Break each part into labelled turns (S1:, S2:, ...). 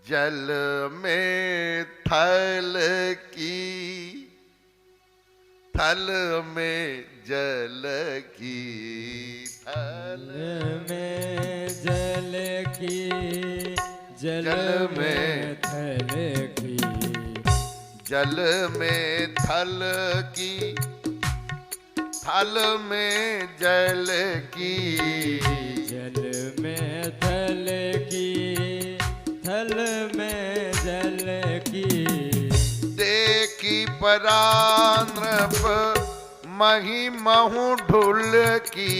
S1: जल में थल की, थल में जल की, थल
S2: में जल की, जल में थल की,
S1: जल में थल की, थल में जल की,
S2: जल में थल की, थल में जल की।
S1: देखी परानृप महिमहु ढुल की,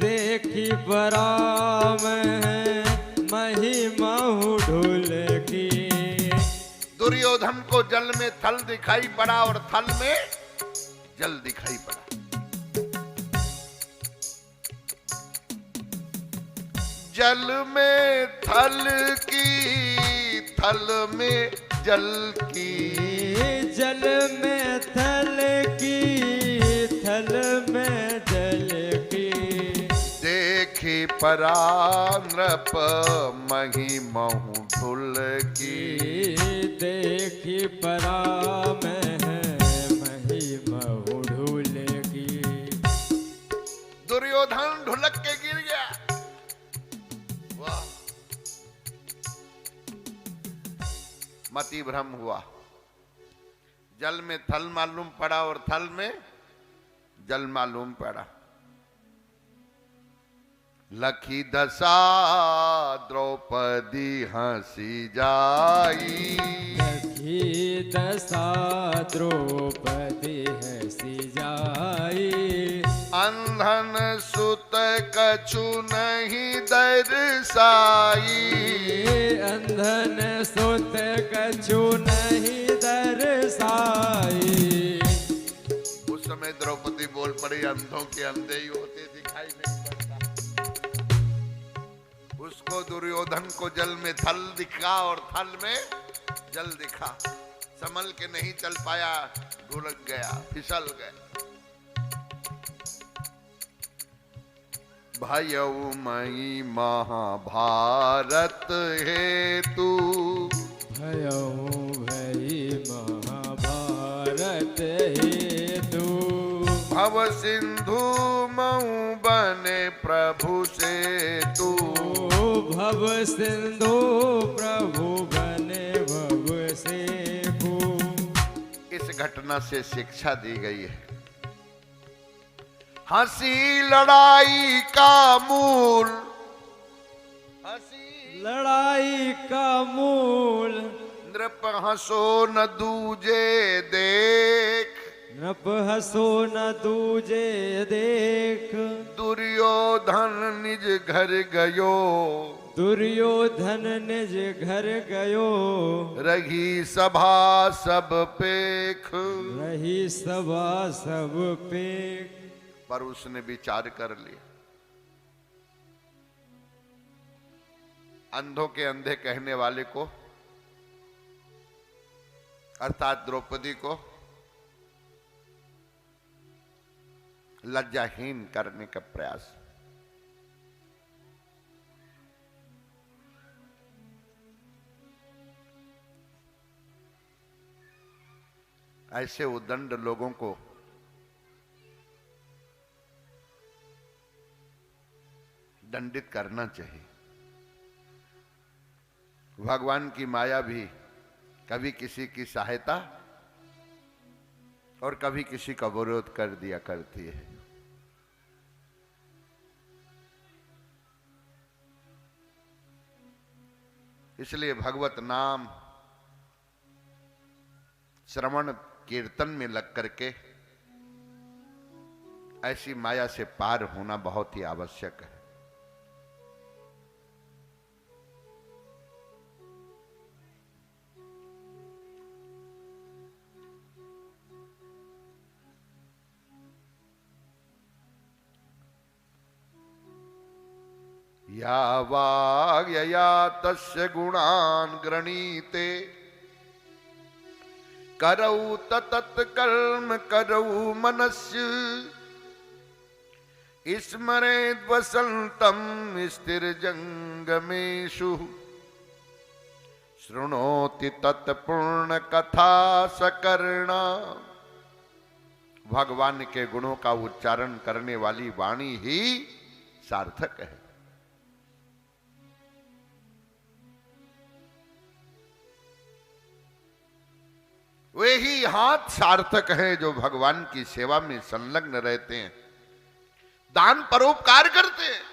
S2: देखी बराम है महिमहु ढोल की।
S1: दुर्योधन को जल में थल दिखाई पड़ा और थल में जल दिखाई पड़ा। जल में थल की, थल में जल की,
S2: जल में थल की, थल में जल की।
S1: देखी परानृप महिमहु ढुल की,
S2: देखी बराम है महिमहु ढोल की।
S1: दुर्योधन ढुलक के गिर गया। वाह, मति भ्रम हुआ। जल में थल मालूम पड़ा और थल में जल मालूम पड़ा। लखी दशा द्रौपदी हंसी जाई,
S2: लखी दशा द्रौपदी हंसी जाई।
S1: अंधन सुत कछु नहीं दर्शाई,
S2: अंधन सुत कछु नहीं दर्शाई।
S1: उस समय द्रौपदी बोल पड़ी, अंधों के अंधे ही होते, दिखाई नहीं पड़ता। उसको दुर्योधन को जल में थल दिखा और थल में जल दिखा। संभल के नहीं चल पाया, ढुलक गया, फिसल गया। भयउ मई महाभारत हेतु,
S2: भयउ भई महाभारत हेतु।
S1: भव सिंधु मऊ बने प्रभु सेतु,
S2: भव सिंधु प्रभु बने भव सेतु।
S1: इस घटना से शिक्षा दी गई है, हंसी लड़ाई का मूल, हंसी
S2: लड़ाई का मूल।
S1: नृप हंसो न दूजे देख,
S2: नृप हंसो न दूजे देख।
S1: दुर्योधन निज घर गयो,
S2: दुर्योधन निज घर गयो।
S1: रही सभा सब पेख,
S2: रही सभा सब पेख।
S1: पर उसने विचार कर लिया। अंधों के अंधे कहने वाले को, अर्थात द्रौपदी को लज्जाहीन करने का प्रयास। ऐसे उद्दंड लोगों को दंडित करना चाहिए। भगवान की माया भी कभी किसी की सहायता और कभी किसी का विरोध कर दिया करती है। इसलिए भगवत नाम श्रवण कीर्तन में लग करके ऐसी माया से पार होना बहुत ही आवश्यक है। या वाग्यया तस्य गुणान् गृणीते, करौ ततत् कर्म करौ मनस्य, स्मरेद् वसन्तं स्थिरजंगमेषु, शृणोति तत्पूर्ण कथा सकर्णा। भगवान के गुणों का उच्चारण करने वाली वाणी ही सार्थक है। वे ही हाथ सार्थक हैं जो भगवान की सेवा में संलग्न रहते हैं, दान परोपकार करते हैं।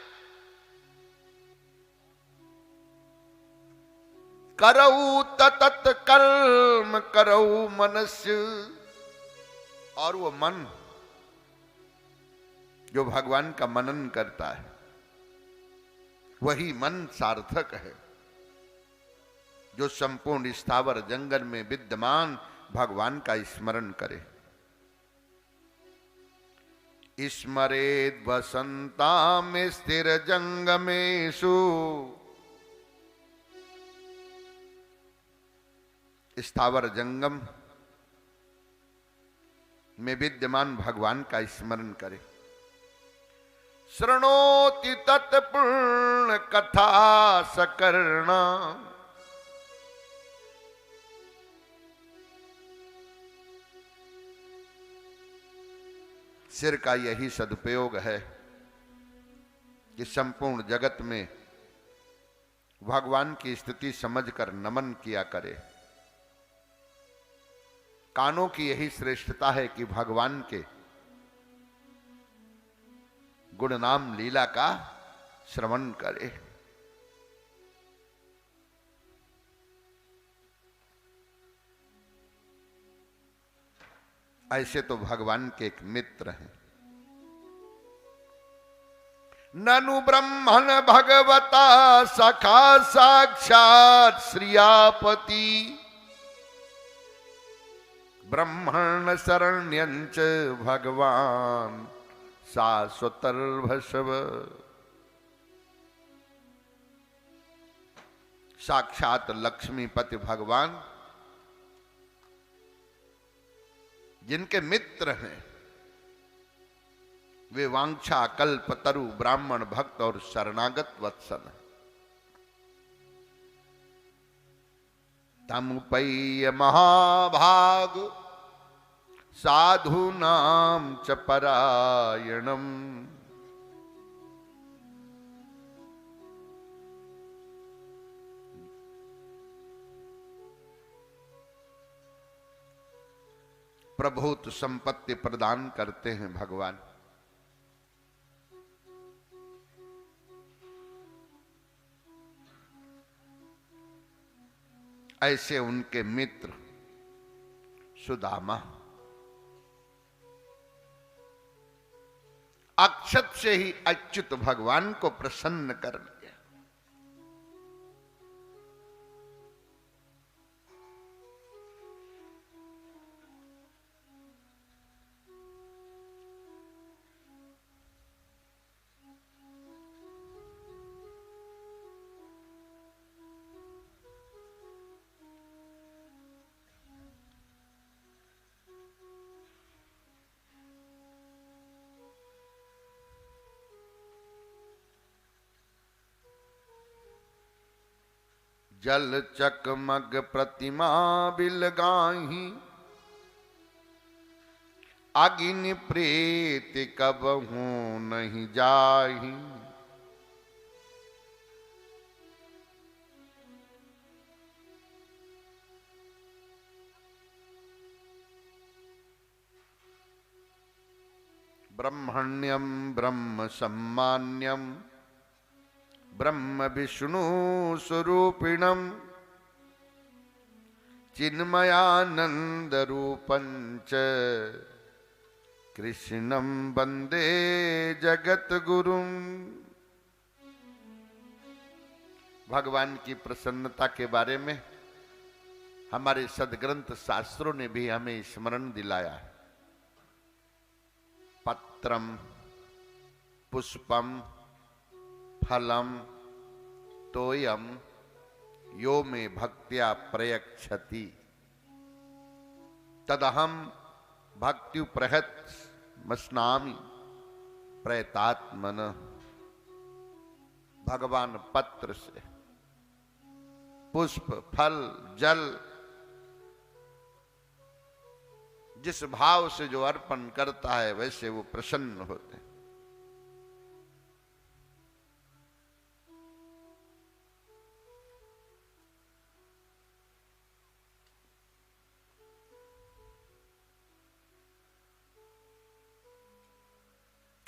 S1: करऊ ततत कर्म करऊ मनस्य। और वो मन जो भगवान का मनन करता है वही मन सार्थक है, जो संपूर्ण स्थावर जंगल में विद्यमान भगवान का स्मरण करे। स्मरेद वसंता में स्थिर जंगमेशु। स्थावर जंगम में विद्यमान भगवान का स्मरण करे। शृणोति तत्पूर्ण कथा सकर्णा। सिर का यही सदुपयोग है कि संपूर्ण जगत में भगवान की स्थिति समझकर नमन किया करे। कानों की यही श्रेष्ठता है कि भगवान के गुण नाम लीला का श्रवण करे। ऐसे तो भगवान के एक मित्र हैं। ननु ब्रह्मण भगवता सखा साक्षात श्रियापति। ब्रह्मण शरण्यंच भगवान शाश्वतर्भशव। साक्षात लक्ष्मीपति भगवान जिनके मित्र हैं वे वांछा कल्प तरु ब्राह्मण भक्त और शरणागत वत्सल हैं। तमुपैय महाभाग साधूनां च परायणम्। प्रभुत संपत्ति प्रदान करते हैं भगवान। ऐसे उनके मित्र सुदामा अक्षत से ही अच्युत भगवान को प्रसन्न कर लिया। जल चकमग प्रतिमा बिलगाही। अग्नि प्रेत कबहू नहीं जाही। ब्रह्मण्यम ब्रह्म सम्मान्यम ब्रह्म विष्णु स्वरूपिणम चिन्मयानंद रूपंच कृष्णम वंदे जगत गुरुम। भगवान की प्रसन्नता के बारे में हमारे सदग्रंथ शास्त्रों ने भी हमें स्मरण दिलाया। पत्रम पुष्पम फलम तोयम यो में भक्त्या प्रयक्षति तदहम भक्त्यु प्रहत मस्नामि प्रयतात्मन। भगवान पत्र से पुष्प, फल, जल जिस भाव से जो अर्पण करता है वैसे वो प्रसन्न होते हैं।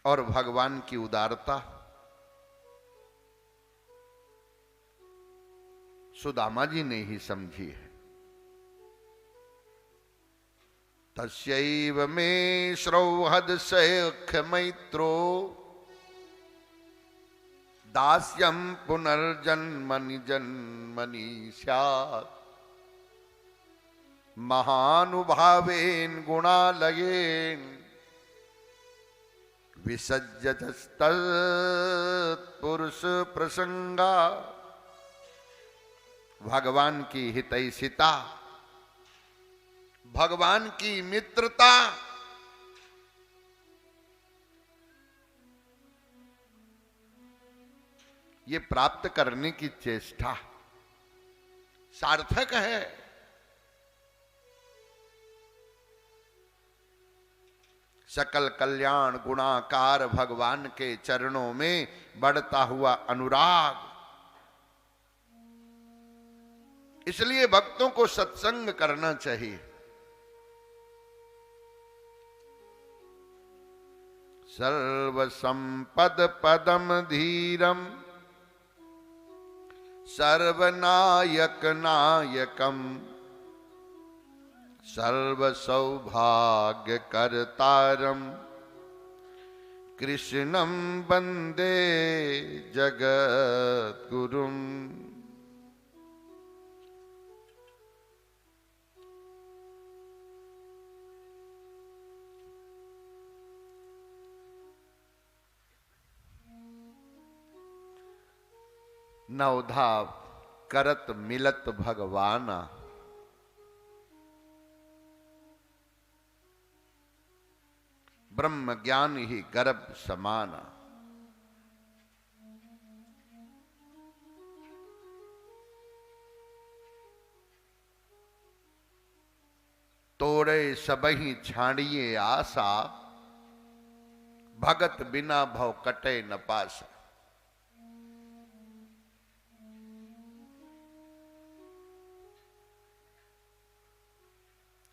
S1: और भगवान की उदारता सुदामा जी ने ही समझी है। तस्यैव मे श्रौहद सख्य मैत्रो दास्यं पुनर्जन्मनि जन्मनि स्यात् महानुभावेन गुणालयेन विसज्जतस्तत्पुरुष प्रसंगा। भगवान की हितैषिता, भगवान की मित्रता, ये प्राप्त करने की चेष्टा सार्थक है। सकल कल्याण गुणाकार भगवान के चरणों में बढ़ता हुआ अनुराग। इसलिए भक्तों को सत्संग करना चाहिए। सर्व संपद पदम धीरम सर्वनायक नायकम सर्व सौभाग्य करतारम कृष्णम वंदे जगत गुरुम। नवधा करत मिलत भगवाना ब्रह्म ज्ञान ही गर्भ समाना। तोड़े सबही छाड़िए आशा भगत बिना भव कटे न पासा।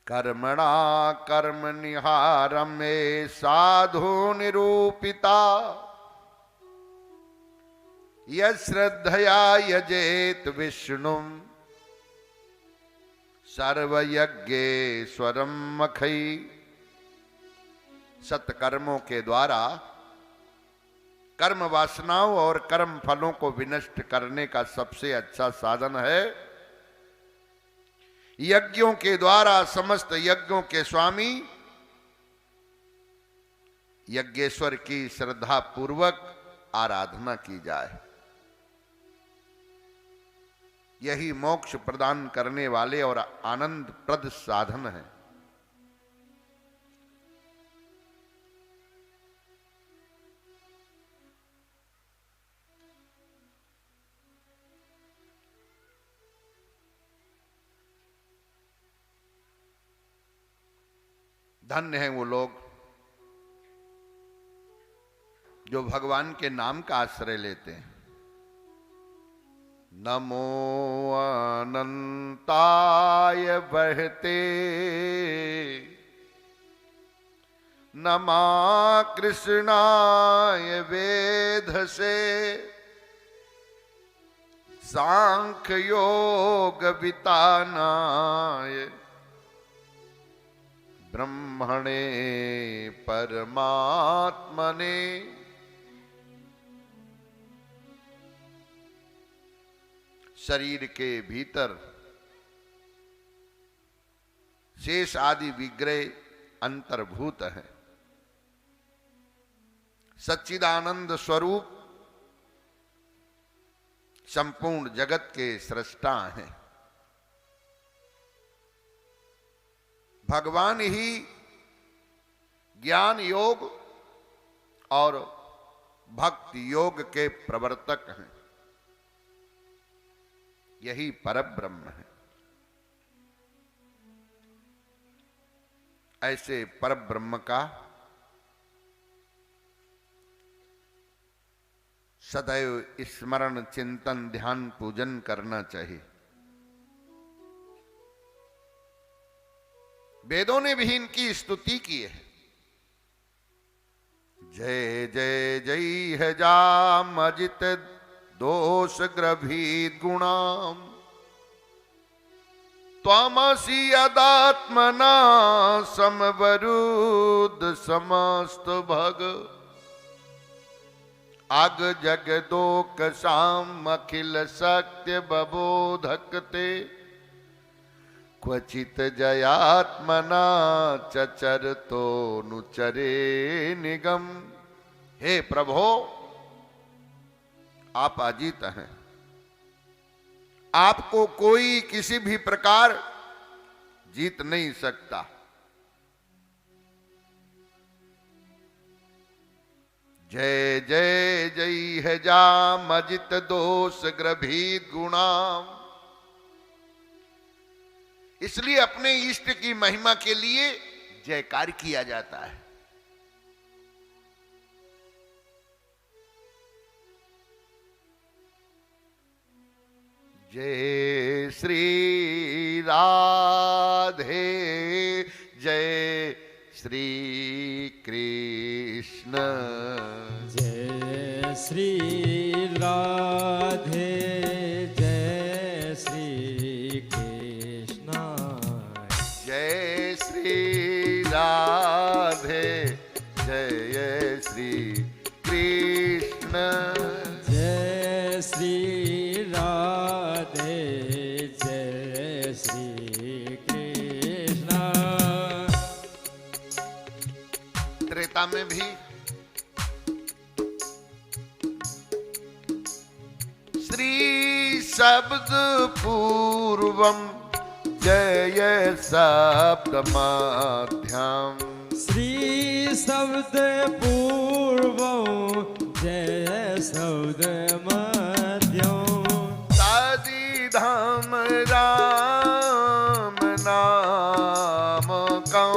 S1: कर्मणा कर्म निहारम में साधु निरूपिता यश्रद्धया यजेत विष्णु सर्वयज्ञेश्वरम मखई। सत्कर्मों के द्वारा कर्म वासनाओं और कर्म फलों को विनष्ट करने का सबसे अच्छा साधन है यज्ञों के द्वारा समस्त यज्ञों के स्वामी यज्ञेश्वर की श्रद्धा पूर्वक आराधना की जाए। यही मोक्ष प्रदान करने वाले और आनंद प्रद साधन है। धन्य हैं वो लोग जो भगवान के नाम का आश्रय लेते हैं। नमो अनंताय बहते नमा कृष्णाय वेद से सांख्य योग वितानाय ब्रह्मणे परमात्मने। शरीर के भीतर शेष आदि विग्रह अंतर्भूत है। सच्चिदानंद स्वरूप संपूर्ण जगत के सृष्टा हैं। भगवान ही ज्ञान योग और भक्ति योग के प्रवर्तक हैं। यही परब्रह्म है। ऐसे परब्रह्म का सदैव स्मरण, चिंतन, ध्यान, पूजन करना चाहिए। वेदों ने भी इनकी स्तुति की है। जय जय जय है जाम अजित दोष ग्रभीत गुणाम, त्वमसि यदात्मना समवरुद्ध समस्त भग, अग जगदोक साम अखिल सत्य बबोधक ते, क्वचित जयात्मना चचर तो नुचरे निगम। हे प्रभो, आप अजीत हैं, आपको कोई किसी भी प्रकार जीत नहीं सकता। जय जय जय है जाम अजित दोष ग्रभीत गुणाम। इसलिए अपने इष्ट की महिमा के लिए जयकार किया जाता है। जय श्री राधे, जय श्री कृष्ण,
S2: जय श्री राधे, जय श्री कृष्ण,
S1: जय श्री राधे, जय श्री कृष्ण,
S2: जय श्री राधे, जय श्री कृष्ण।
S1: त्रेता में भी श्री शब्द पूर्वम, जय शब्द माध्यम,
S2: श्री शब्द पूर्वं, जय शब्द मध्यम,
S1: तदिधम राम नाम कम,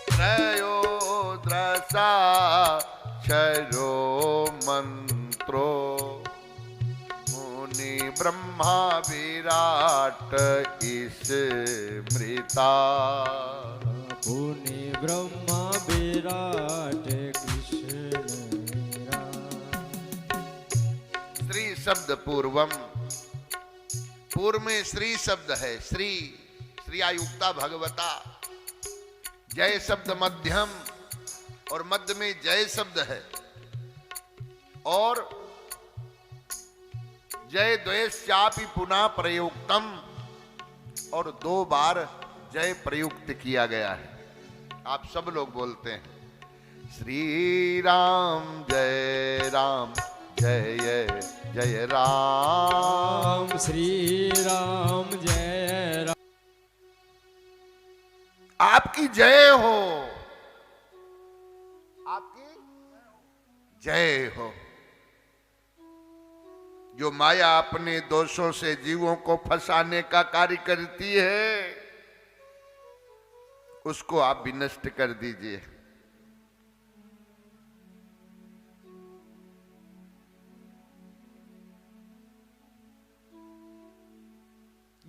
S1: त्रयोदशा क्षरो मंत्रो, मुनि ब्रह्मा विराट स्मृता,
S2: मुनि ब्रह्मा विराट कृष्ण मेरा।
S1: श्री शब्द पूर्वम, पूर्व में श्री शब्द है, श्री श्रीयायुक्ता भगवता। जय शब्द मध्यम, और मध्य में जय शब्द है, और जय द्वयश्चापि पुनः प्रयुक्तम, और 2 बार जय प्रयुक्त किया गया है। आप सब लोग बोलते हैं श्री राम जय राम, जय जय राम,
S2: श्री राम जय राम।
S1: आपकी जय हो, आपकी जय हो। जो माया अपने दोषों से जीवों को फंसाने का कार्य करती है, उसको आप भी नष्ट कर दीजिए।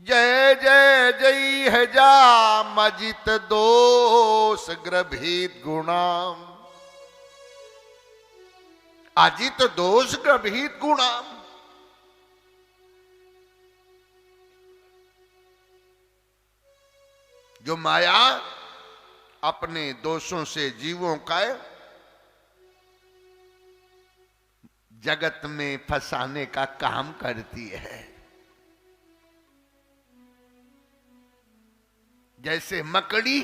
S1: जय जय जय है जाम अजित दोष ग्रभीत गुणाम, अजित दोष ग्रभीत गुणाम। जो माया अपने दोषों से जीवों का जगत में फंसाने का काम करती है। जैसे मकड़ी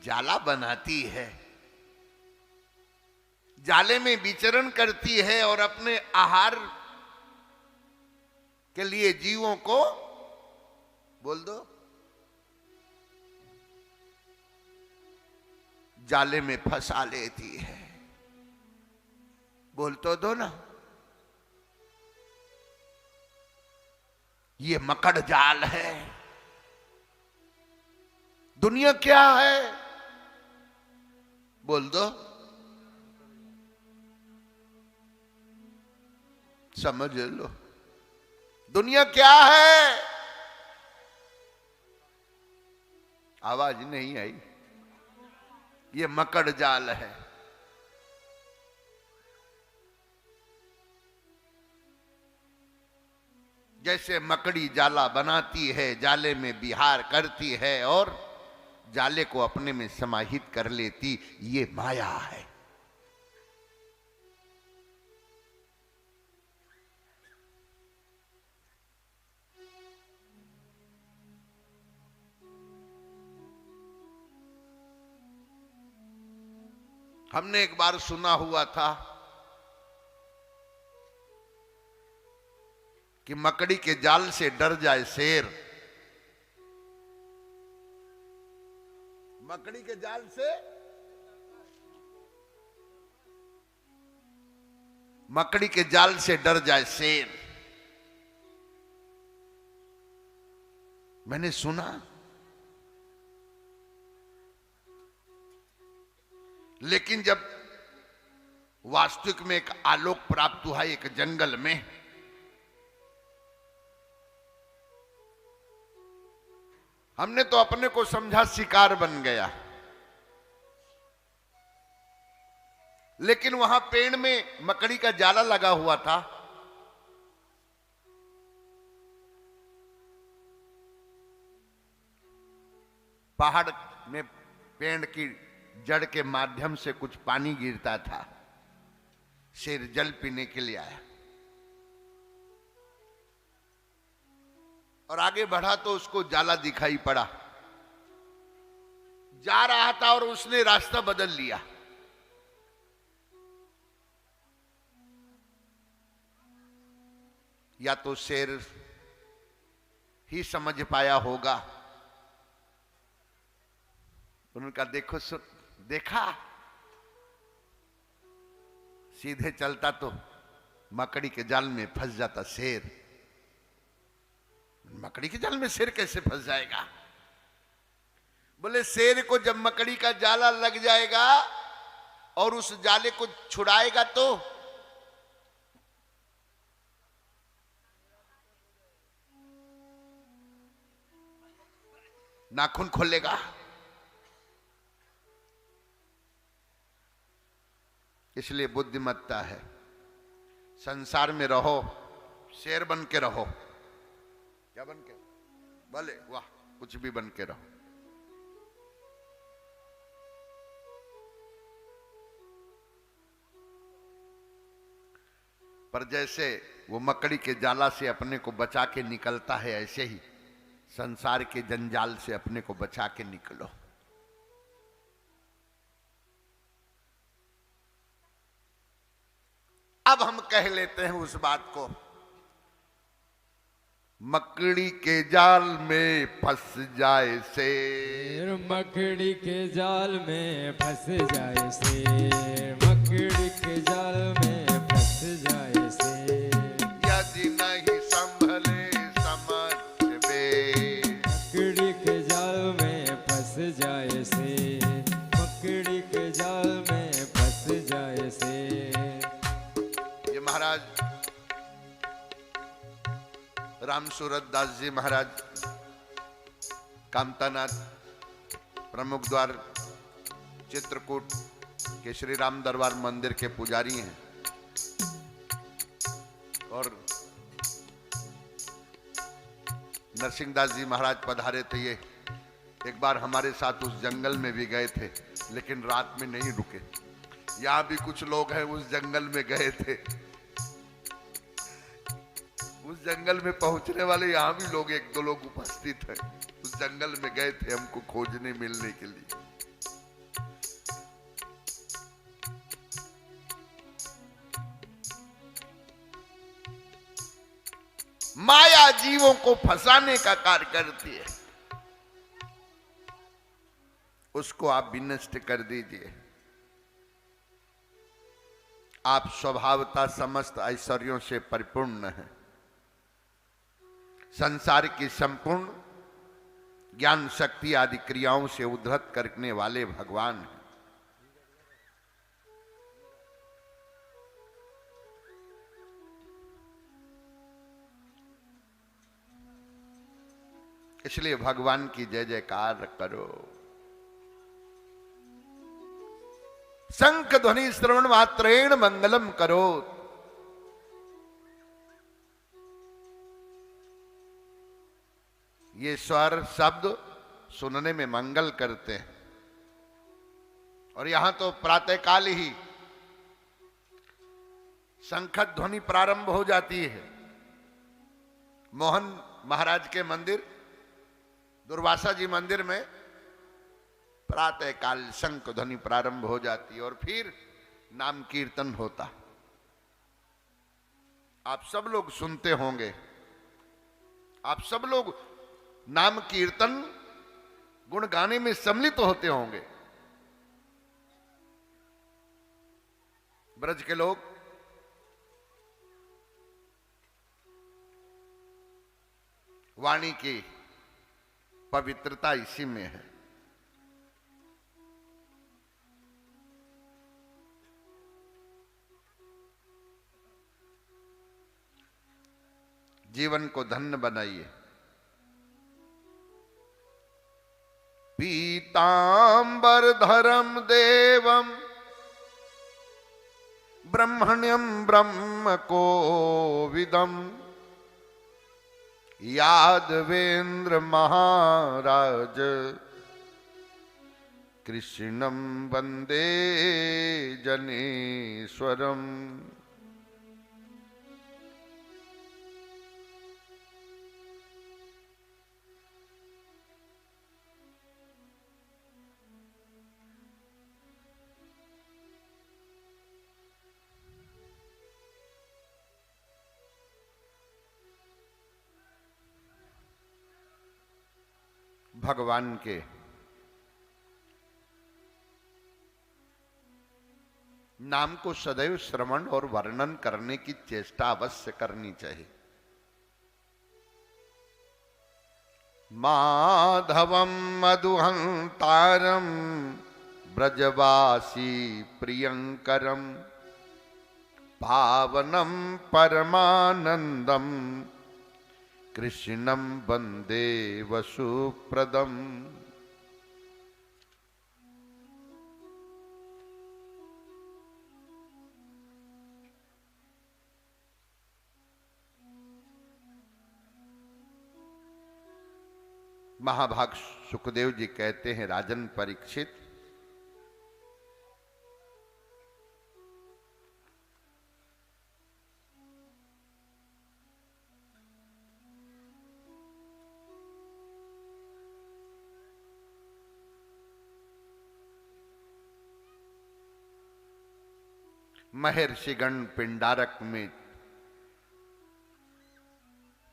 S1: जाला बनाती है, जाले में विचरण करती है और अपने आहार के लिए जीवों को बोल दो जाले में फंसा लेती है। बोल तो दो ना। ये मकड़ जाल है। दुनिया क्या है? बोल दो, समझ लो। दुनिया क्या है? आवाज नहीं आई। ये मकड़ जाल है। जैसे मकड़ी जाला बनाती है, जाले में विहार करती है और जाले को अपने में समाहित कर लेती, ये माया है। हमने एक बार सुना हुआ था कि मकड़ी के जाल से डर जाए शेर। मकड़ी के जाल से, मकड़ी के जाल से डर जाए शेर। मैंने सुना, लेकिन जब वास्तविक में एक आलोक प्राप्त हुआ एक जंगल में, हमने तो अपने को समझा शिकार बन गया। लेकिन वहां पेड़ में मकड़ी का जाला लगा हुआ था। पहाड़ में पेड़ की जड़ के माध्यम से कुछ पानी गिरता था। शेर जल पीने के लिए आया और आगे बढ़ा तो उसको जाला दिखाई पड़ा। जा रहा था और उसने रास्ता बदल लिया। या तो शेर ही समझ पाया होगा। उनका देखो देखा, सीधे चलता तो मकड़ी के जाल में फंस जाता शेर। मकड़ी के जाल में शेर कैसे फंस जाएगा? बोले शेर को जब मकड़ी का जाला लग जाएगा और उस जाले को छुड़ाएगा तो नाखून खोलेगा। इसलिए बुद्धिमत्ता है, संसार में रहो, शेर बन के रहो। क्या बन के? भले वाह, कुछ भी बन के रहो। पर जैसे वो मकड़ी के जाला से अपने को बचा के निकलता है, ऐसे ही संसार के जंजाल से अपने को बचा के निकलो। अब हम कह लेते हैं उस बात को, मकड़ी के जाल में फंस जाए शेर।
S2: मकड़ी के जाल में फंस जाए शेर। मकड़ी के जाल में फंस जाए शेर।
S1: यदि नहीं संभले समझ बे।
S2: मकड़ी के जाल में फंस जाए शेर। मकड़ी के जाल में फंस जाए शेर।
S1: ये महाराज राम सूरत दास जी महाराज कामतानाथ प्रमुख द्वार चित्रकूट के श्री राम दरबार मंदिर के पुजारी हैं और नरसिंहदास जी महाराज पधारे थे। ये एक बार हमारे साथ उस जंगल में भी गए थे, लेकिन रात में नहीं रुके। यहाँ भी कुछ लोग हैं उस जंगल में गए थे। उस जंगल में पहुंचने वाले यहाँ भी लोग, एक दो लोग उपस्थित हैं। उस जंगल में गए थे हमको खोजने मिलने के लिए। माया जीवों को फंसाने का कार्य करती है, उसको आप विनष्ट कर दीजिए। आप स्वभावतः समस्त ऐश्वर्यों से परिपूर्ण हैं। संसार की संपूर्ण ज्ञान शक्ति आदि क्रियाओं से उद्धृत करने वाले भगवान हैं। इसलिए भगवान की जय जयकार करो। शंख ध्वनि श्रवण मात्रेण मंगलम करो। ये स्वर शब्द सुनने में मंगल करते हैं। और यहां तो प्रातःकाल ही शंख ध्वनि प्रारंभ हो जाती है। मोहन महाराज के मंदिर, दुर्वासा जी मंदिर में प्रातःकाल शंख ध्वनि प्रारंभ हो जाती है और फिर नाम कीर्तन होता। आप सब लोग सुनते होंगे, आप सब लोग नाम कीर्तन गुण गाने में सम्मिलित होते होंगे। ब्रज के लोग वाणी की पवित्रता इसी में है। जीवन को धन्य बनाइए। पीतांबर धरम देवम ब्रह्मण्यम ब्रह्म को विदम यादवेंद्र महाराज कृष्णम वंदे जनेश्वरम। भगवान के नाम को सदैव श्रवण और वर्णन करने की चेष्टा अवश्य करनी चाहिए। माधवम मधुहंतारम ब्रजवासी प्रियंकरम पावनम परमानंदम कृष्णम वंदे वसुप्रदम। महाभाग सुखदेव जी कहते हैं, राजन परीक्षित, महर्षिगण पिंडारक में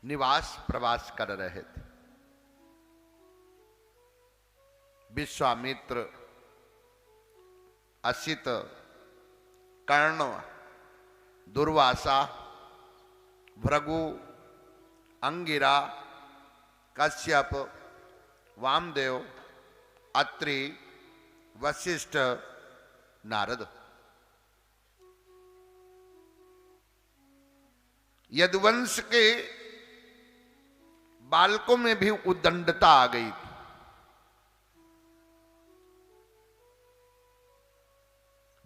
S1: निवास प्रवास कर रहे थे। विश्वामित्र, असित, कर्ण, दुर्वासा, भृगु, अंगिरा, कश्यप, वामदेव, अत्रि, वशिष्ठ, नारद। यदुवंश के बालकों में भी उद्दंडता आ गई थी।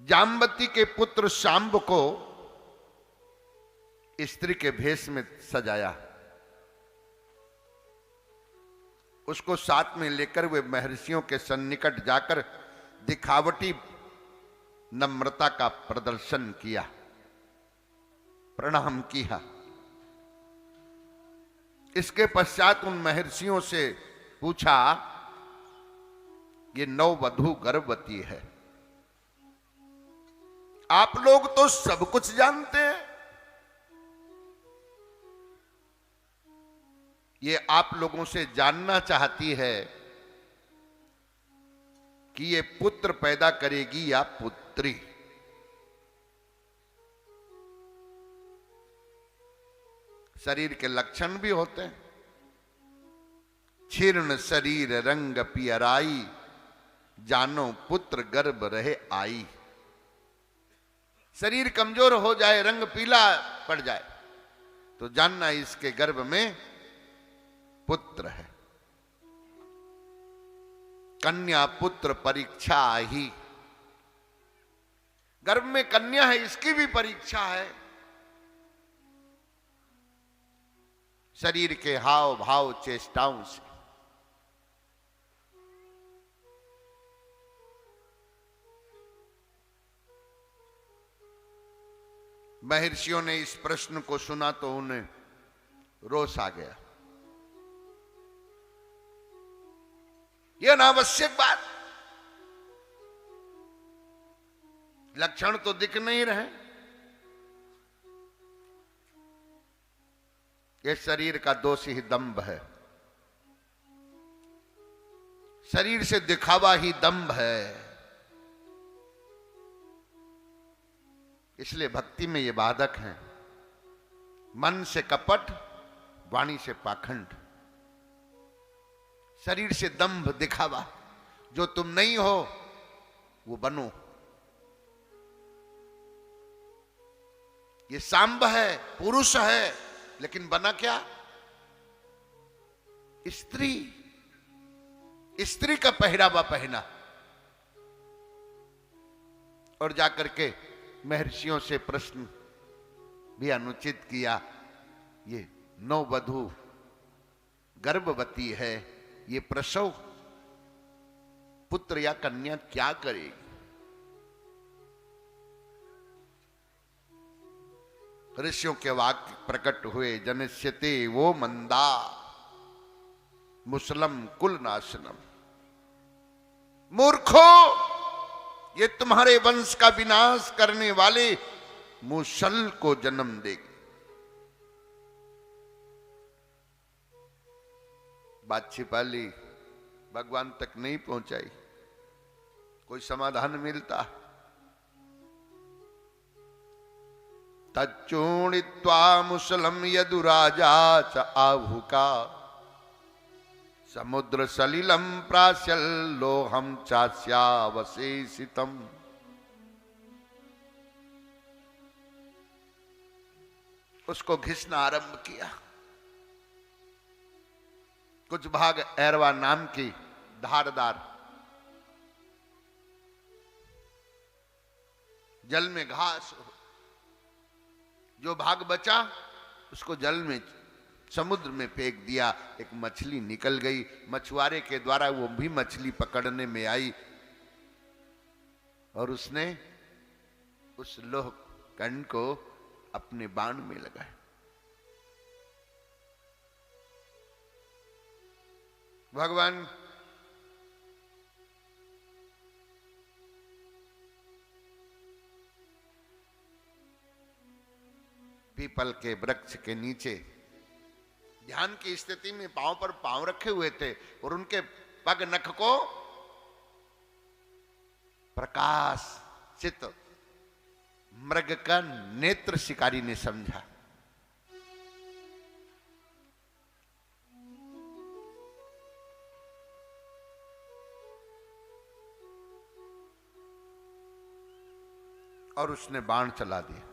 S1: जाम्बती के पुत्र शांब को स्त्री के भेष में सजाया, उसको साथ में लेकर वे महर्षियों के सन्निकट जाकर दिखावटी नम्रता का प्रदर्शन किया, प्रणाम किया। इसके पश्चात उन महर्षियों से पूछा, ये नववधू गर्भवती है, आप लोग तो सब कुछ जानते हैं, ये आप लोगों से जानना चाहती है कि ये पुत्र पैदा करेगी या पुत्री। शरीर के लक्षण भी होते हैं। छीर्ण शरीर रंग पियराई, जानो पुत्र गर्भ रहे आई। शरीर कमजोर हो जाए, रंग पीला पड़ जाए, तो जानना इसके गर्भ में पुत्र है। कन्या पुत्र परीक्षा ही, गर्भ में कन्या है, इसकी भी परीक्षा है। शरीर के हाव भाव चेष्टाओं से। महर्षियों ने इस प्रश्न को सुना तो उन्हें रोष आ गया। यह अनावश्यक बात, लक्षण तो दिख नहीं रहे। यह शरीर का दोष ही दंभ है, शरीर से दिखावा ही दंभ है। इसलिए भक्ति में ये बाधक हैं। मन से कपट, वाणी से पाखंड, शरीर से दंभ दिखावा। जो तुम नहीं हो वो बनो। ये सांब है, पुरुष है, लेकिन बना क्या? स्त्री। स्त्री का पहरावा पहना और जाकर के महर्षियों से प्रश्न भी अनुचित किया। ये नववधू गर्भवती है, ये प्रसव पुत्र या कन्या क्या करेगी? ऋषियों के वाक्य प्रकट हुए। जनिष्यते वो मंदा मुसलम कुल नाशनम। मूर्खो, ये तुम्हारे वंश का विनाश करने वाले मुसल को जन्म देगी। बात छिपा ली, भगवान तक नहीं पहुंचाई, कोई समाधान मिलता? तच्चूणित्वा मुसलम यदुराजा च आहुका, समुद्र सलिलम प्राश्यल लोहम चास्यावशेषितम। उसको घिसना आरंभ किया। कुछ भाग ऐरवा नाम की धारदार जल में घास, जो भाग बचा उसको जल में, समुद्र में फेंक दिया। एक मछली निकल गई, मछुआरे के द्वारा वो भी मछली पकड़ने में आई और उसने उस लोह कण को अपने बाण में लगाया। भगवान पीपल के वृक्ष के नीचे ध्यान की स्थिति में पांव पर पांव रखे हुए थे और उनके पग नख को प्रकाश चित मृग का नेत्र शिकारी ने समझा। और उसने बाण चला दिया।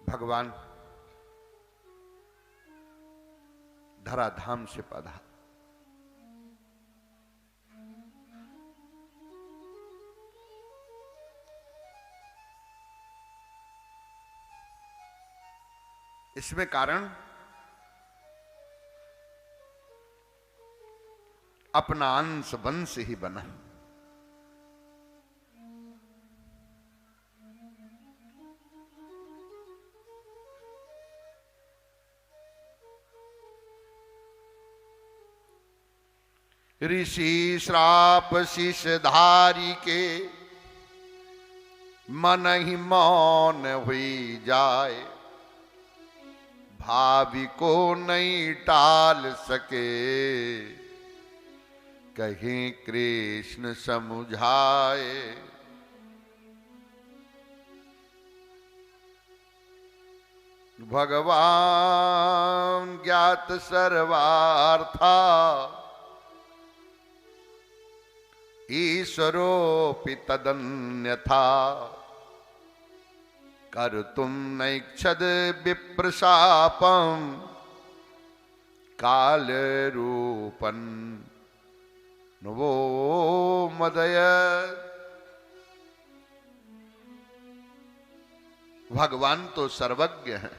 S1: भगवान धराधाम से पधा। इसमें कारण अपना अंश वंश ही बना। ऋषि श्राप शीशधारी के मन ही मौन हुई जाए, भावी को नहीं टाल सके, कहीं कृष्ण समुझाए। भगवान ज्ञात सर्वार्था ईश्वरोऽपि तदन्यथा कर्तुं नैच्छद् विप्रशापं कालरूपं नवो मदय। भगवान तो सर्वज्ञ हैं,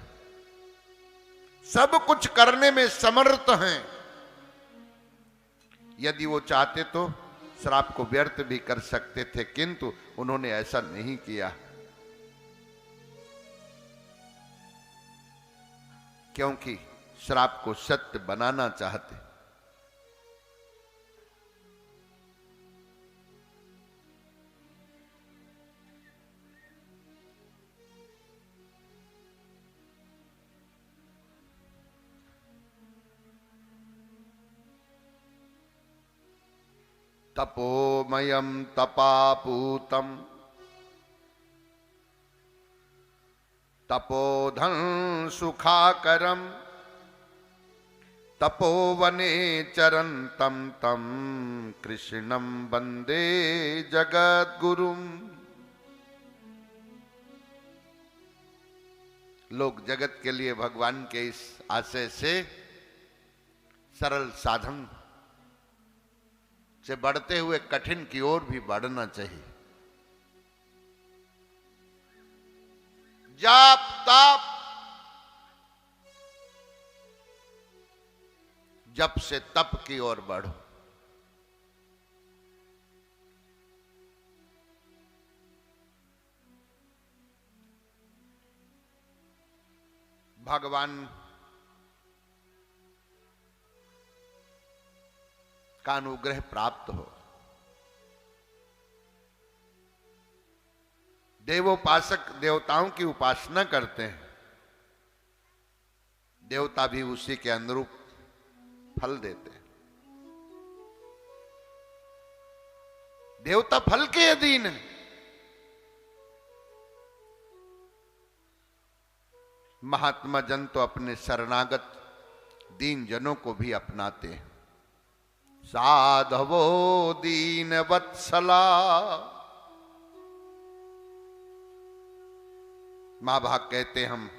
S1: सब कुछ करने में समर्थ हैं। यदि वो चाहते तो श्राप को व्यर्थ भी कर सकते थे, किंतु उन्होंने ऐसा नहीं किया, क्योंकि श्राप को सत्य बनाना चाहते। तपोमयं तपापूतं तपोधन सुखाकरं तपोवने चरन्तं तं कृष्णं वन्दे जगद्गुरुम्। लोग जगत के लिए भगवान के इस आशय से सरल साधन से बढ़ते हुए कठिन की ओर भी बढ़ना चाहिए। जाप ताप जप से तप की ओर बढ़ो। भगवान का अनुग्रह प्राप्त हो। देवोपासक देवताओं की उपासना करते हैं, देवता भी उसी के अनुरूप फल देते हैं। देवता फल के अधीन है। महात्मा जन तो अपने शरणागत दीन जनों को भी अपनाते हैं। साधवो दीन वत्सला, महाभाग कहते हम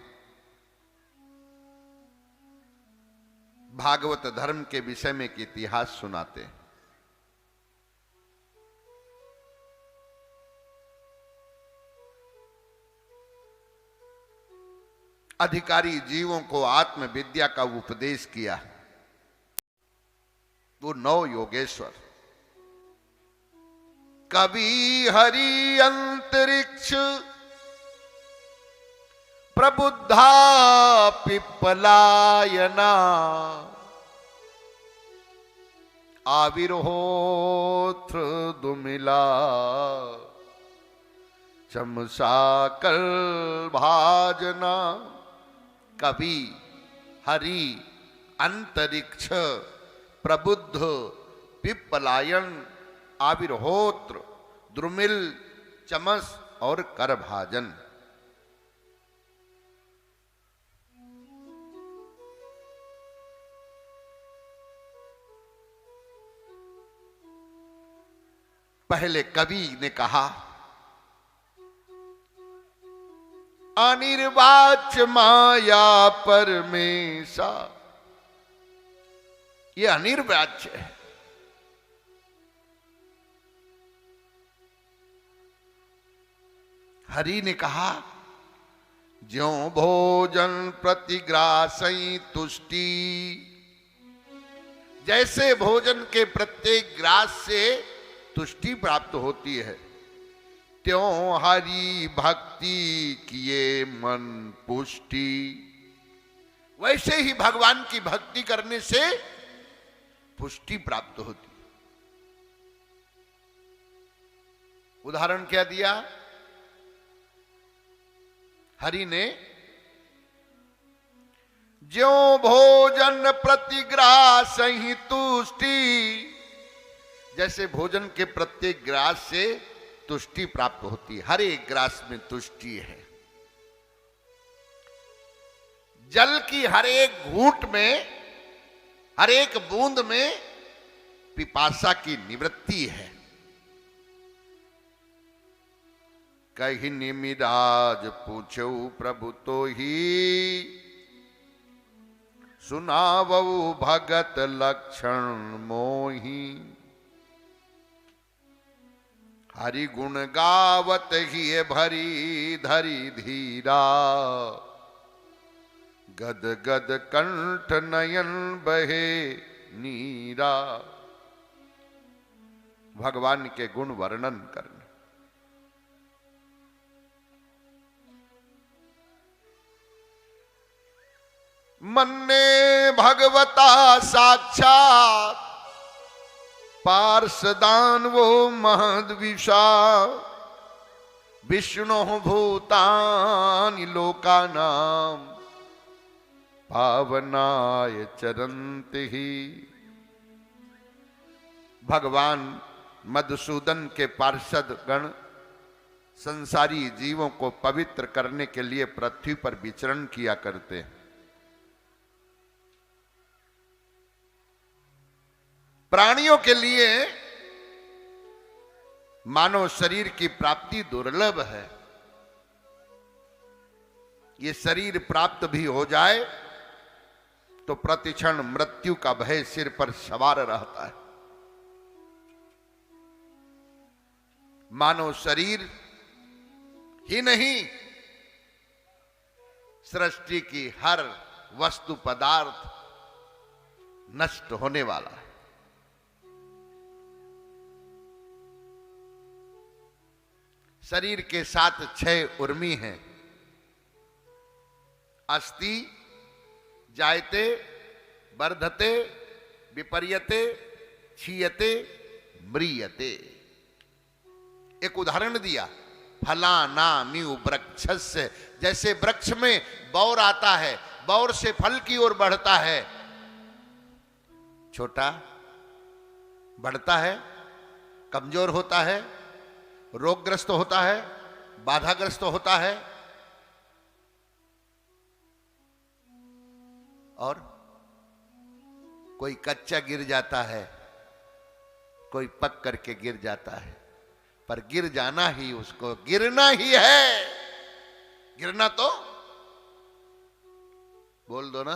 S1: भागवत धर्म के विषय में एक इतिहास सुनाते हैं। अधिकारी जीवों को आत्मविद्या का उपदेश किया। वो 9 योगेश्वर कवि हरि अंतरिक्ष प्रबुद्धा पिप्पलायना आविर्होत्र दुमिला चमसाकल भाजना। कवि हरि अंतरिक्ष प्रबुद्ध पिप्पलायन आविर्होत्र द्रुमिल चमस और करभाजन। पहले कवि ने कहा अनिर्वाच्य माया परमेशा। ये अनिर्वाच्य है। हरि ने कहा ज्यों भोजन प्रतिग्रासई तुष्टि, जैसे भोजन के प्रत्येक ग्रास से तुष्टि प्राप्त होती है, त्यों हरि भक्ति किए मन पुष्टि। वैसे ही भगवान की भक्ति करने से पुष्टि प्राप्त होती। उदाहरण क्या दिया हरि ने? ज्यों भोजन प्रतिग्रासहि तुष्टि, जैसे भोजन के प्रत्येक ग्रास से तुष्टि प्राप्त होती है, हर एक ग्रास में तुष्टि है। जल की हर एक घूंट में, हर एक बूंद में पिपासा की निवृत्ति है। कहीं निमिराज पूछो प्रभु तो ही, सुनावो भगत लक्षण मोही। हरि गुण गावत ही भरी धरी धीरा, गद गद कंठ नयन बहे नीरा। भगवान के गुण वर्णन करना। मन्ने भगवता साक्षात, पार्षदान वो महद्विषा। विष्णु भूतानि लोकानां, पावनाय चरन्ति ही। भगवान मधुसूदन के पार्षद गण संसारी जीवों को पवित्र करने के लिए पृथ्वी पर विचरण किया करते हैं। प्राणियों के लिए मानव शरीर की प्राप्ति दुर्लभ है। ये शरीर प्राप्त भी हो जाए तो प्रतिक्षण मृत्यु का भय सिर पर सवार रहता है। मानव शरीर ही नहीं, सृष्टि की हर वस्तु पदार्थ नष्ट होने वाला है। शरीर के साथ 6 उर्मी हैं। अस्ति जायते, वर्धते, विपर्यते, क्षीयते, म्रियते। एक उदाहरण दिया, फलानामिव वृक्षस्य। जैसे वृक्ष में बौर आता है, बौर से फल की ओर बढ़ता है, छोटा बढ़ता है, कमजोर होता है, रोगग्रस्त होता है, बाधाग्रस्त होता है, और कोई कच्चा गिर जाता है, कोई पक करके गिर जाता है। पर गिर जाना ही, उसको गिरना ही है। गिरना तो बोल दो ना,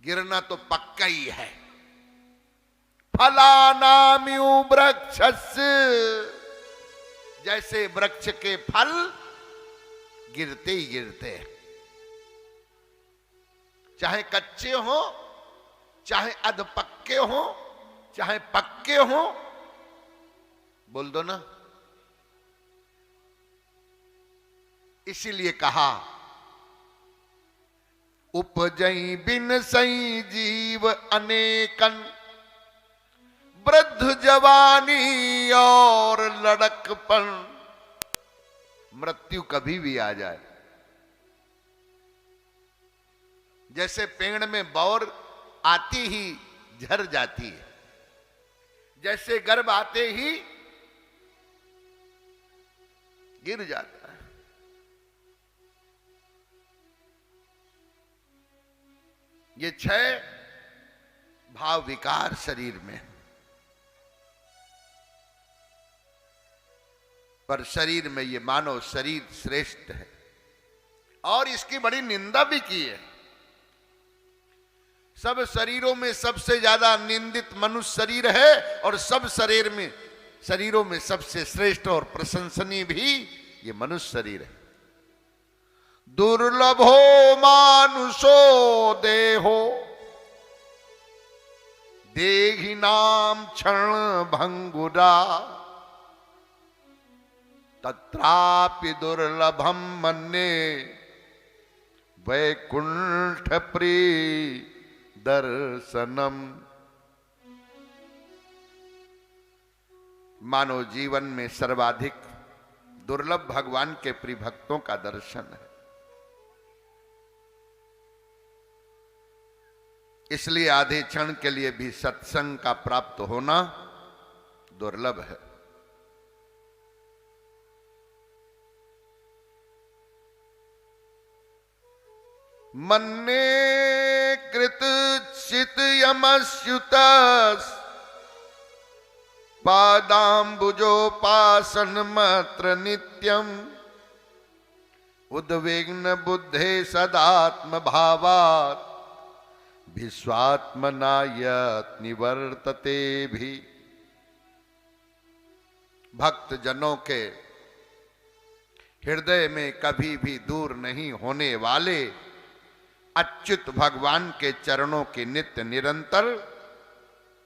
S1: गिरना तो पक्का ही है। फलानामिव वृक्षस्य, जैसे वृक्ष के फल गिरते ही गिरते हैं, चाहे कच्चे हो, चाहे अधपक्के हो, चाहे पक्के हो। बोल दो ना। इसीलिए कहा, उपजई बिन सई जीव अनेकन, वृद्ध जवानी और लड़कपन। मृत्यु कभी भी आ जाए। जैसे पेड़ में बौर आती ही झड़ जाती है, जैसे गर्भ आते ही गिर जाता है। ये 6 भाव विकार शरीर में, पर शरीर में ये मानव शरीर श्रेष्ठ है। और इसकी बड़ी निंदा भी की है। सब शरीरों में सबसे ज्यादा निंदित मनुष्य शरीर है, और सब शरीरों में सबसे श्रेष्ठ और प्रशंसनीय भी ये मनुष्य शरीर है। दुर्लभो मानुषो देहो, देहि नाम क्षण भंगुरा। तत्रापि दुर्लभम मन्ये, वैकुंठ प्रिय दर्शनम। मानव जीवन में सर्वाधिक दुर्लभ भगवान के प्रिय भक्तों का दर्शन है। इसलिए आधे क्षण के लिए भी सत्संग का प्राप्त होना दुर्लभ है। मन्ने कृत चित यमस्युतस् पादाम्बुजोपासन मात्र नित्यम उद्विग्न बुद्धे सदात्म भावात् विश्वात्मना यत् निवर्तते भी। भक्त जनों के हृदय में कभी भी दूर नहीं होने वाले अच्युत भगवान के चरणों की नित्य निरंतर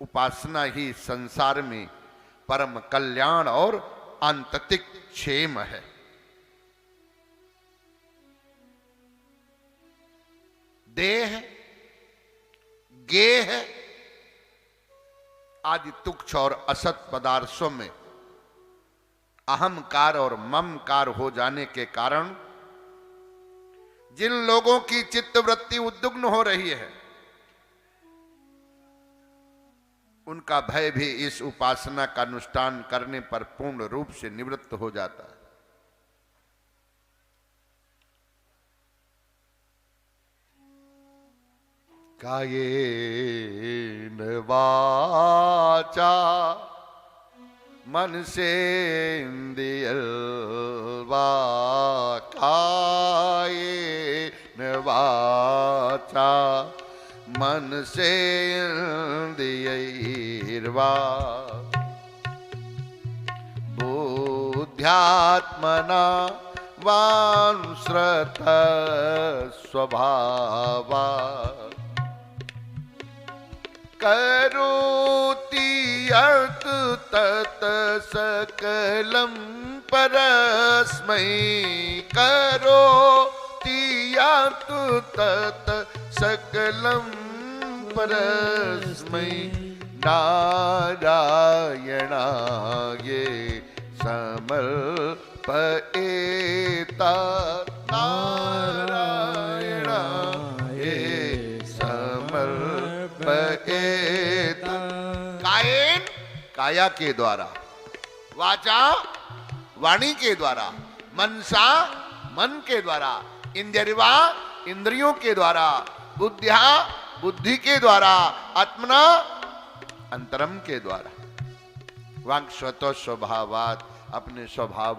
S1: उपासना ही संसार में परम कल्याण और आंतरिक क्षेम है। देह, गेह आदि तुच्छ और असत पदार्थों में अहंकार और ममकार हो जाने के कारण जिन लोगों की चित्तवृत्ति उद्विग्न हो रही है, उनका भय भी इस उपासना का अनुष्ठान करने पर पूर्ण रूप से निवृत्त हो जाता है। कायेन वाचा मनसेन्द्रियर्वा कायेन वाचा मनसेन्द्रियैर्वा बुद्ध्यात्मना वानुसृत स्वभावा करोति यत् तत् सकलं परस्मै करोति यत् तत् सकलं परस्मै नारायणाय समर्पयेता नारायणाय समर्पयेता। कायेन काया के द्वारा, वाचा वाणी के द्वारा, मनसा मन के द्वारा, इंद्रियर्वा इंद्रियों के द्वारा, बुद्धिया बुद्धि के द्वारा, आत्मना अंतरम के द्वारा, वाक् स्वतः स्वभावात् अपने स्वभाव